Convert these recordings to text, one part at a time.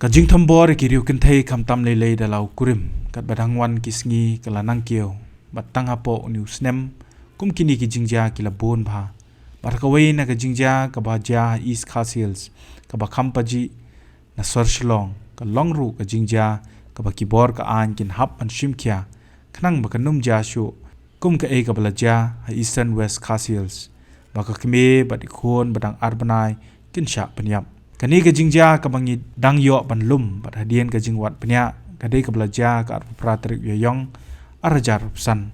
Kajing thambor kiriu kenthei khamtam lei dalau kurim kat badangwan kisngi kalanang kieu batang hapo niu snem kum kini ki jingja kila bon bha barkawai na ka jingja ka baja East Khas Hills ka ba khampaji na sorchlong ka longru ka jingja ka ba kibor ka an kin hap an shimkya khnang ba kanum ja shu kum ka e ka balaja ha Eastern West Khas Hills ba ka kme ba dikhon badang arbanai kin sha panyap kani ka jingja ka bangi dang yo ban lum bat hadien ka jingwat pnya ka dei ka belaja ka pratrik yong arajar san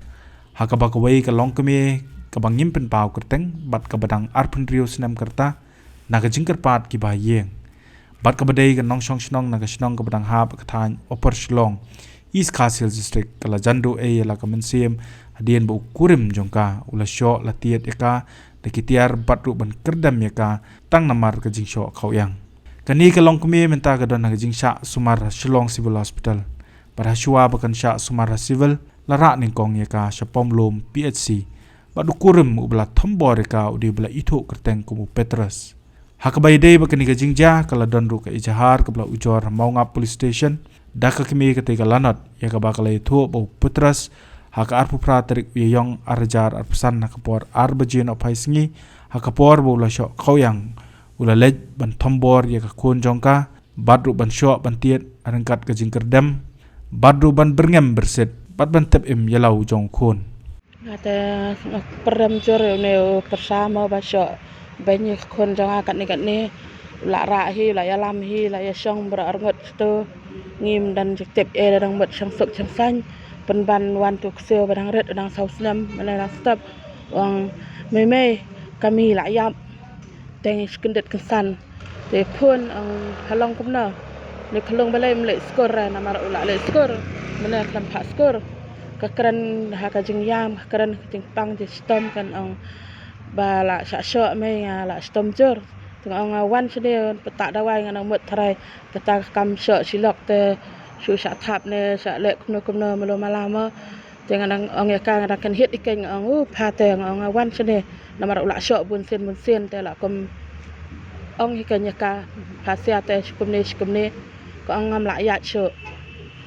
ha ka ba ka wei ka long keme ka bangim pen pau kerteng bat ka badang arpun rio senam kerta na ka jingker pat ki ba yeng bat ka badai ka nong shong shnong na ka shnong ka badang hap ka than opor shlong East Khas Hills district kala jando e la ka mensiem hadien ba ukurim jongka ula sho la tiet eka de kitiar batru ban kerdam yaka tang namar ka jingsho khawyang kani ka long kme menta ka don ka jingsha sumar Shillong Civil Hospital para shua bakan sha sumar civil lara ning kong yaka shapom lom PHC badu kurim ubla thambor ka udi bla itho kerteng kumu Petrus hakabai dei bakani ka jingja kala don ru ka ijahar ka bla ujor maunga police station daka kme ka te ka lanot yaka bakala itho bo Petrus haka arpu pratrik yong arjar arpesan nakapor arbajin opai singi hakapor bo la shok khoyang ula lej ban thambor ya ka kon jongka badru ban shok ban tiet arangkat ka jingkerdam badru ban berngem berset bat ban tep im yalau jong kon ada peram jor ne bersama basho banyak kon jong akat ni la ra hi la yalam hi la ya shong berangot tu ngim dan tep darang bet sang sok sang san penban wan tu kseo badang red badang sauslam mana stop wang meme kami la yap teng skendet kensan te pun ang halong kumna ne khalong balai mle skor na mar ula le skor mana klam pha skor ka kran ha ka jing yam kran jing pang je stom kan ang ba la sha sho me la stom jor tung ang wan chde pata dawai ngan mut thrai kata kam sho silok te su sha thap ne sha le kumno malo malama dengan ang ka ngada kan hit ikeng ang pha te ang wan chne namar ula sho bun sen te la kom ang ikenya ka pha sia te skumne ko ang ngam la ya sho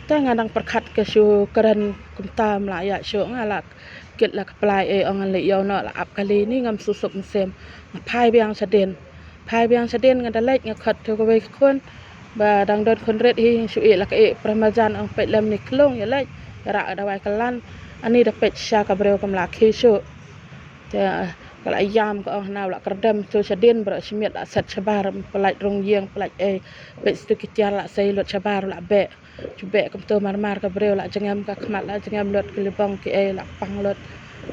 te ngadang perkhat ke su kran kum tam la ya sho ngala kit la plai e ang le yo no la ap kali ni ngam su sup sem phai biang saden ngada lek ngakhat to ko we kon ba dang dot kon red hi su e la ka e pramajan ang pet lam ni klong ya lek ra da wai kalan ani da pet sha ka breu kam la khi shu te kala ayam ko na la kardam tu saden bra simiat la sat chabar pelaj rong yeng pelaj e pet stu kitiar la sei lot chabar la be cube kam to mar ka breu la jengam ka khmat la jengam lot kelibang ki e la pang lot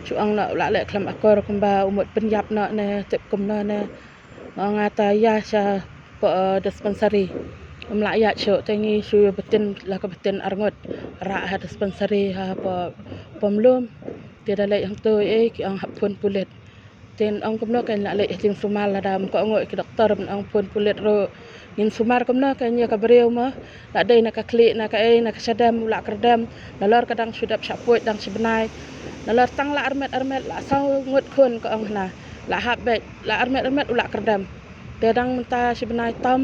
chu ang la le klam akor kum ba umut penyap na ne tep kum na ne ngata ya sha dispensary la ya chu tengi su betin la ka betin arngot ra ha dispensary ha pomlum tiada le yang to e ki ang hapun pulet ten ang kumno kan la le jing sumal la dam ko ngoi ki doktor ang pun pulet ro nin sumar kumno kan ya ka breu ma la dei na ka klik na ka e na ka sadam la kerdam la lor kadang sudap sapoi dang sebenai la lor tang la armet la sau ngut khun ko ang na la habet la armet ula kerdam te dang menta sebenai tam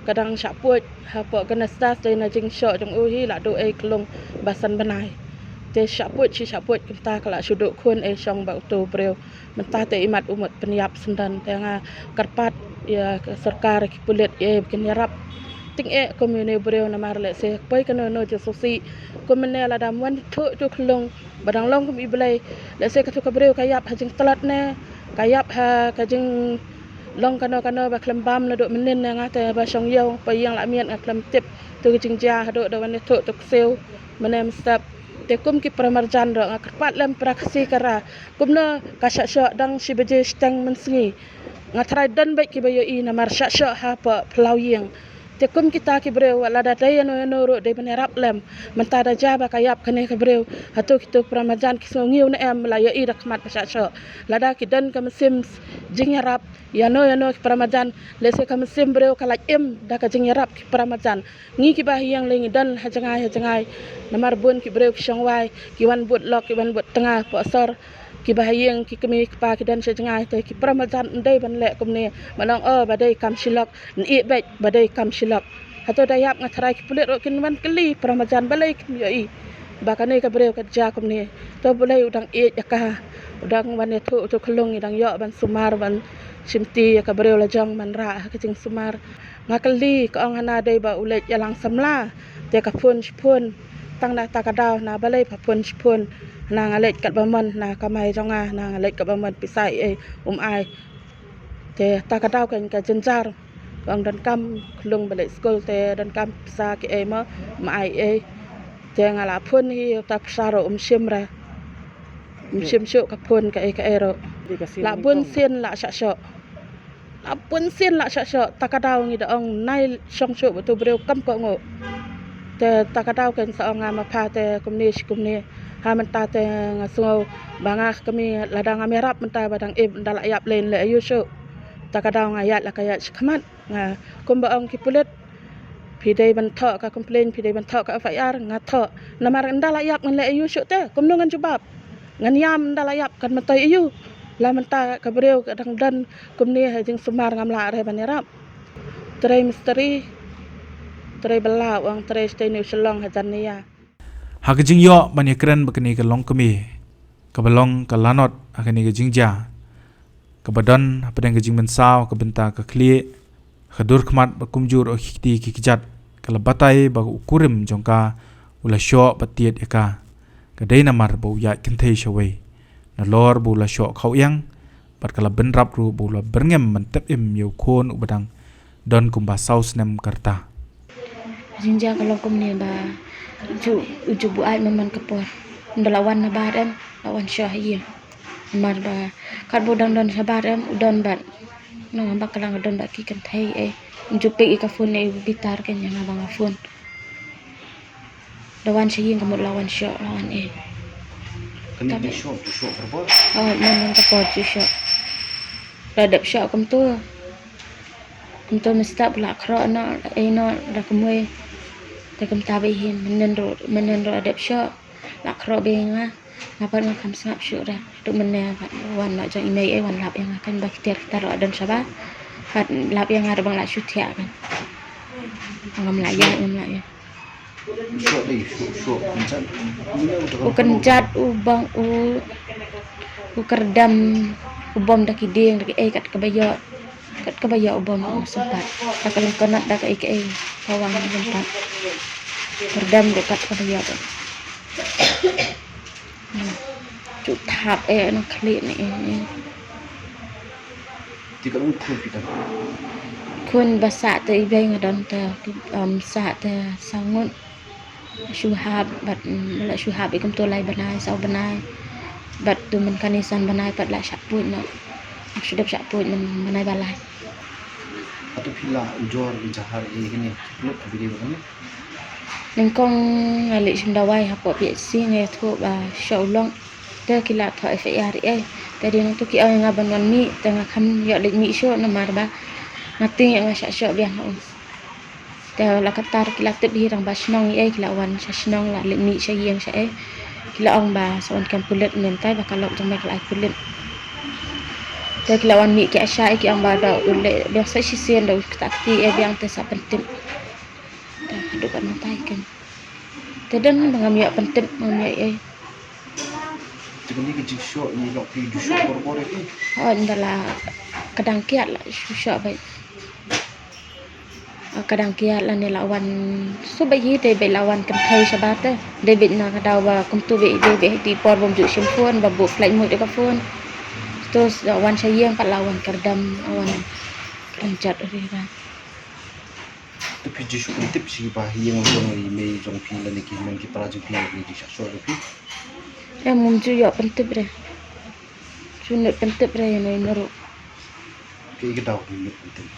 kadang sapoi ha po kana stas dei na jing sho jong uhi la do e klong basan benai te sapoi kita kala suduk khun e shong ba tu breu menta te imat umut penyap sendan te nga karpat ya sarkar ki pulet e kin yarap ting e komune breu na mar le se poi kana no je sosi komune la dam wan thu tu klong badang long kum iblai le se ka tu ka breu kayap hajing telat ne kayap ha kajing long kano ba klembam na do menin nga te ba shong yo pa yang la miat nga klem tip tu jingja do da wan thu tu sel menem step te kum ki pramarjan ro nga karpat lem praksi kara kumna ka sha dang si beje stang mensingi nga trai dan baik ki bayo i na mar sha ha pa plau yeng te kum kita ki breu wala da dai no ro de benerap lem menta da jaba kayap kane ka breu hatu ki tu pramarjan ki so ngiu na em la yo i da kmat pa sha la da ki dan ka mesim jingarap ya no ki pramarjan le se ka mesim breu kala em da ka jingarap ki pramarjan ngi ki ba yang lengi dan ha jangai namar bun ki breu ki shongwai ki wan but lok ki wan but tengah po sor ki bahayeng ki kemi pa ki dan sejengai te ki pramajan ndai ban le kumne manang badai kam silak ni bet badai kam silak Hato dayap ngatarai ki pulit ro kin man keli peramajan balai kin yo I. Bakane ka breu kerja kum ni. To boleh udang ka udang ban tu kelung udang yo ban sumar ban simti ka breu la jong man ra ka jing sumar. Ngakeli ka ong hana dei ba ulet yalang samla. Te ka pun tang na takadaw na balai pa pun na ngalet kat baman na kamai jonga na ngalet kat baman pisai ai te takadaw kan ka jenjar ang dan kam klung balik school te dan kam sa ki ma mai te ngala pun hi ta saro simra sim syuk ka pun ka ro la bun sin la syak syok la bun sin la syak syok takadaw ngi da ong nai song syuk betu breu kam ko ngo te takadaw kan sa nga mapha te kumni ha menta te ngasungo banga kami ladang amerap menta badang ndala yap len le ayu syuk takadaw ngayat la kayat shkamat nga kumbaong kipulit pidai bantok ka komplain pidai bantok ka FIR ngatok namar ndala yap ngan le ayu syuk te kumnungan jubab ngan yam ndala yap kan mentai ayu la menta ka breu kadang dan kumni ha jing sumar ngamla re banerap trai misteri trai bela wang trai stay new selong hajania Hakajing yo bani keren bakani ka long kami ka balong ka lanot akani ka jingja ka badan padang ka jing mensaw ka benta ka klie khadur khmat bakumjur o khiti ki kijat kala batai ba ukurim jongka ula sho batiet eka ka dei namar bo ya kinthei shawai na lor bu la sho khau yang pat kala benrap ru bu la berngem mantep im yo khon ubadang don kumba saus nem karta Jinja kalau kumni ba uju bu ai memang kapor ndalawan na barem lawan syahia mar ba kat bodang don sabarem udon bat no ngamba kalang don bat ki kan thai uju pe ka phone ne bitar kan yang abang phone lawan syahia kamut lawan syah lawan Kan di shop berapa? memang kapor syah radap syah kum tu mesti pula kro na no da kumwe ta kum ta be hin menen ro adap syah la kro be nga ngapa ngam sangap syuk dah duk menen wan nak jang email wan lap yang akan bagi kita ro dan sabah pat lap yang ada bang la syutia kan ngam la ya Shop deh, shop kencan. kenjat bang kerdam bom dak ideng dak kat kebayo bom sempat tak kalau kena dak kawang sempat kerdam dekat kebayo cuk thap nó klik ni Tiga ukur kita. kun basa te ibe ngadon te sa te sangut syuhab bat la syuhab ikum to lai banai sau banai bat tu men kanisan banai pat la syaput no sudah syaput men banai balai Atau pila ujor di jahar ini klub video kan. nengkong ngalik sundawai hapo pi si ngai thu ba shaulong te kila tho FIR tadi nang tu ki au ngaban wan mi tengah kham yo lek mi syo na mar ba ngating yang syak syak bian no te la katar kila tip hi rang ba snong kila wan snong la lek mi sya yang sya kila ong ba son kan pulet men tai ba kalau jang ba kila pulet te kila wan mi ki asya ki ong ba da ule biasa si sien da takti biang te sa penting dah duk kan tai kan te dan mengamia penting mengamia Tiga ni kecil shop ni lok pi du shop berapa ni? Ndala kadang kiat la syok baik kadang kiat la ni lawan so bayi de be lawan kan thai sabate de be na kadaw ba kum tu be ti por bom ju simpon ba bu flight mo de ka phone terus lawan sayang pat lawan kerdam lawan kencat ri kan Tapi justru tip si bah yang orang ini jong pila ni kita mungkin perajin pila ni di shop ni. mum ju yo pentip re sunut pentip re no nuru Kayak kita tahu ni penting.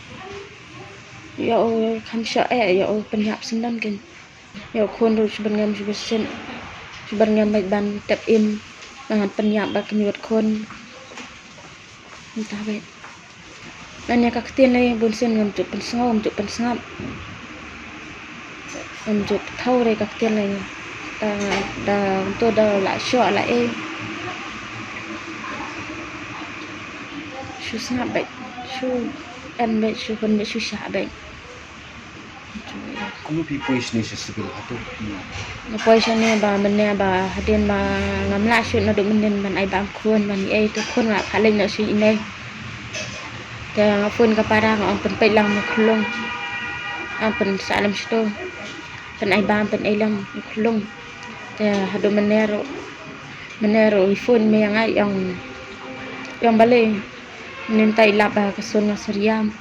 yo kham sya yo penyap sendan kan yo khon ru sebenarnya juga sen sebenarnya baik ban tap im dengan penyap ba kenyut khon entah baik nanya ka ketin le bun sen ngam juk pensengap juk thau re ka ketin le da untuk da la syok la susah baik su an baik su pun baik susah baik Como pipois ni sesubil hatu. Napoi siya ni ba mene ba hadin ba ngamla shoot na do menen ban ai bam khun ban ai tu khun la phaleng na si inai. Te ngapun ka para ngam pen pe lang khulung. Am pen salam sto. Pen ai bam pen ai lam khulung. Te hadu menero ifun me yang ai yang bale nin tai la ba ka sun Suriam.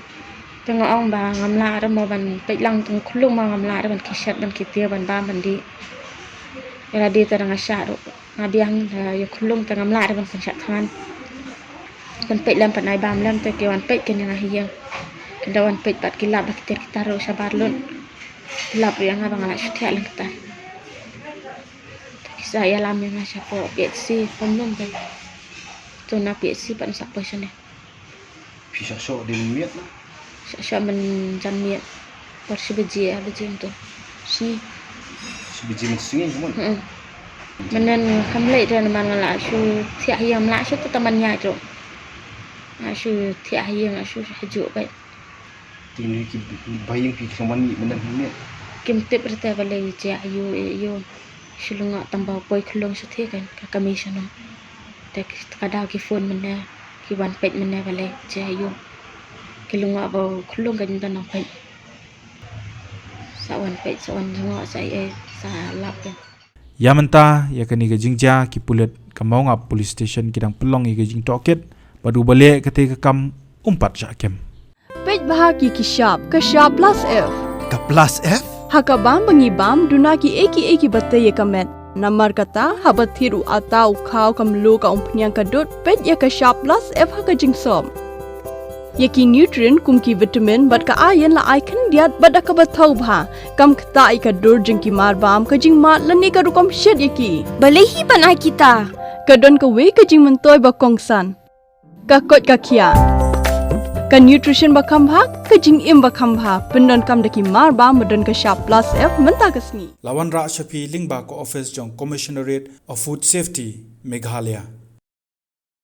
Tengok ong ba ngamla ra mo ban pe lang tung khulung ma ngamla ra ban kishat ban kitia ban bam ban di. Era di tarang asya ro ngabiang ya khulung tang ngamla ra ban kishat than. Ban pe lam pan ai bam lam te ke wan pe ken yang hiya. Kenda wan pe pat kilap ba kitir kita ro sabar lun. Kilap yang abang ala syutia lang kita. Saya lam yang asya po PSC pemlum ba. Tu na PSC pan sak person ni. Pisah sok di miat lah. Siya man jan miat porsi beji tu si Sebiji mensingi kamu. menen kamlei dan man ngala su thia hiam la su tu taman nya tu su thia hiam su haju bai Tinggi ki bayang pi kaman ni benar miat. kim tip rete balai je yo shulunga tambah boy khulong su thia kan ka commission te kada ki phone mena ki wan pet mena balai je yo kilunga ba khulong kan ban nang pet sawan pet sawan ngok sai sa lap kan Yamenta ya kani ke jingja ki pulet ka maunga police station kidang pelong ke jing toket badu balik kate ke kam umpat jakem. Pej bahagi ki sharp plus F. Ka plus F? Hakabam bangibam duna ki eki batte ye kamet. Namar kata habathiru atau khau kamlu ka umpnyang kadut pej ya ka sharp plus F haka jingsom. Yaki nutrient kum ki vitamin bat ka ayan la icon diat bat ka bathau bha kam kta I ka dur jing ki mar bam ka jing mat lani ka rukom shed yaki balehi banai kita ka don ka we ka jing mentoy ba kongsan ka kot ka khia ka nutrition ba kham bha ka jing im ba kham bha pendon kam daki mar bam modon ka sharp plus F menta ka sni Lawan Ra Shafi Lingba ko office jong Commissionerate of Food Safety Meghalaya